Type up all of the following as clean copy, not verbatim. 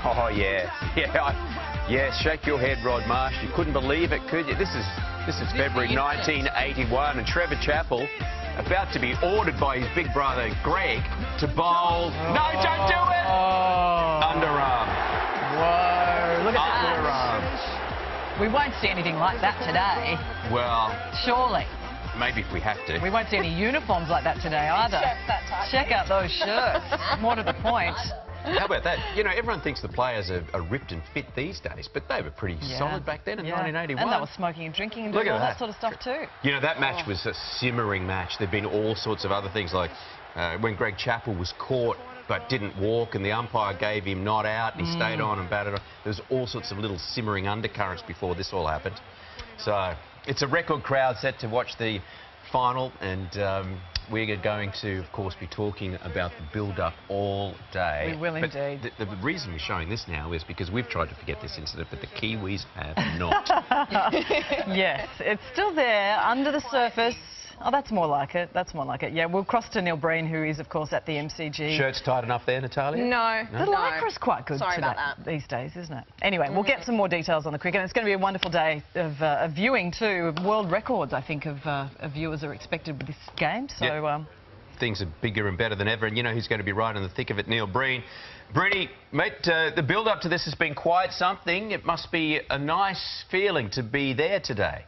Oh, yeah. Yeah, shake your head, Rod Marsh. You couldn't believe it, could you? This is February 1981, and Trevor Chappell about to be ordered by his big brother, Greg, to bowl... No, don't do it! Underarm. Whoa, look at that. Underarm. We won't see anything like that today. Well... Surely. Maybe if we have to. We won't see any uniforms like that today either. Check out those shirts. More to the point. How about that? You know, everyone thinks the players are ripped and fit these days, but they were pretty solid back then in 1981. And they were smoking and drinking and doing all that sort of stuff too. You know, that match was a simmering match. There'd been all sorts of other things, like when Greg Chappell was caught but didn't walk and the umpire gave him not out and he stayed on and batted on. There was all sorts of little simmering undercurrents before this all happened. So it's a record crowd set to watch the final, and we're going to, of course, be talking about the build-up all day. We will indeed. The reason we're showing this now is because we've tried to forget this incident, but the Kiwis have not. Yes, it's still there, under the surface. Oh, that's more like it. That's more like it. Yeah, we'll cross to Neil Breen, who is, of course, at the MCG. Shirt's tight enough there, Natalia? No. The lycra's quite good these days, isn't it? Anyway, we'll get some more details on the cricket. And it's going to be a wonderful day of viewing, too. World records, I think, of viewers are expected with this game. So, things are bigger and better than ever. And you know who's going to be right in the thick of it? Neil Breen. Breeny, mate, the build-up to this has been quite something. It must be a nice feeling to be there today.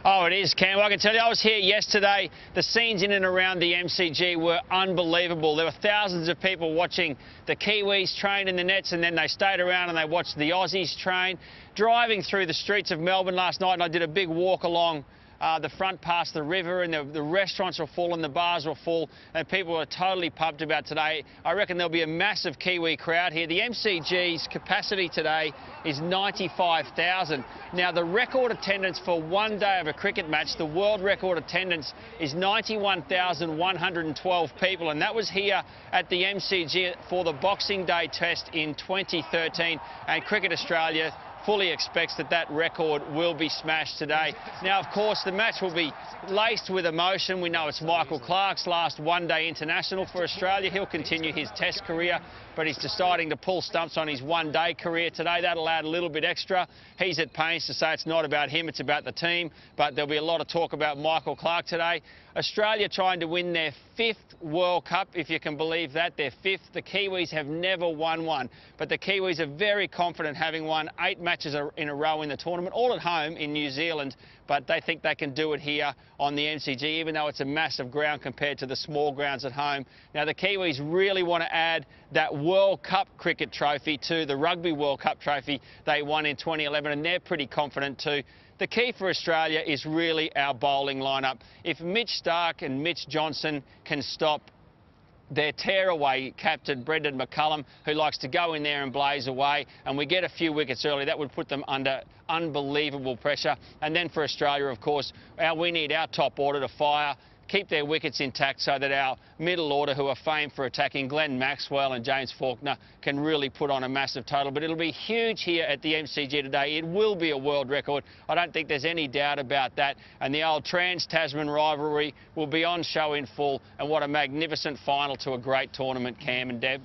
Oh, it is, Cam. I can tell you, I was here yesterday. The scenes in and around the MCG were unbelievable. There were thousands of people watching the Kiwis train in the nets, and then they stayed around and they watched the Aussies train. Driving through the streets of Melbourne last night, and I did a big walk along the front past the river, and the restaurants were full and the bars were full, and people were totally pumped about today. I reckon there'll be a massive Kiwi crowd here. The MCG's capacity today is 95,000. Now, the record attendance for one day of a cricket match, the world record attendance is 91,112 people, and that was here at the MCG for the Boxing Day test in 2013, and Cricket Australia fully expects that record will be smashed today. Now, of course, the match will be laced with emotion. We know it's Michael Clarke's last one-day international for Australia. He'll continue his test career, but he's deciding to pull stumps on his one-day career today. That'll add a little bit extra. He's at pains to say it's not about him, it's about the team, but there'll be a lot of talk about Michael Clarke today. Australia trying to win their 5th World Cup, if you can believe that, their 5th. The Kiwis have never won one, but the Kiwis are very confident, having won 8 matches in a row in the tournament, all at home in New Zealand, but they think they can do it here on the MCG, even though it's a massive ground compared to the small grounds at home. Now, the Kiwis really want to add that World Cup cricket trophy to the Rugby World Cup trophy they won in 2011, and they're pretty confident too. The key for Australia is really our bowling lineup. If Mitch Starc and Mitch Johnson can stop their tear-away captain, Brendan McCullum, who likes to go in there and blaze away, and we get a few wickets early, that would put them under unbelievable pressure. And then for Australia, of course, we need our top order to fire, keep their wickets intact so that our middle order, who are famed for attacking, Glenn Maxwell and James Faulkner, can really put on a massive total. But it'll be huge here at the MCG today. It will be a world record. I don't think there's any doubt about that. And the old Trans-Tasman rivalry will be on show in full. And what a magnificent final to a great tournament, Cam and Deb.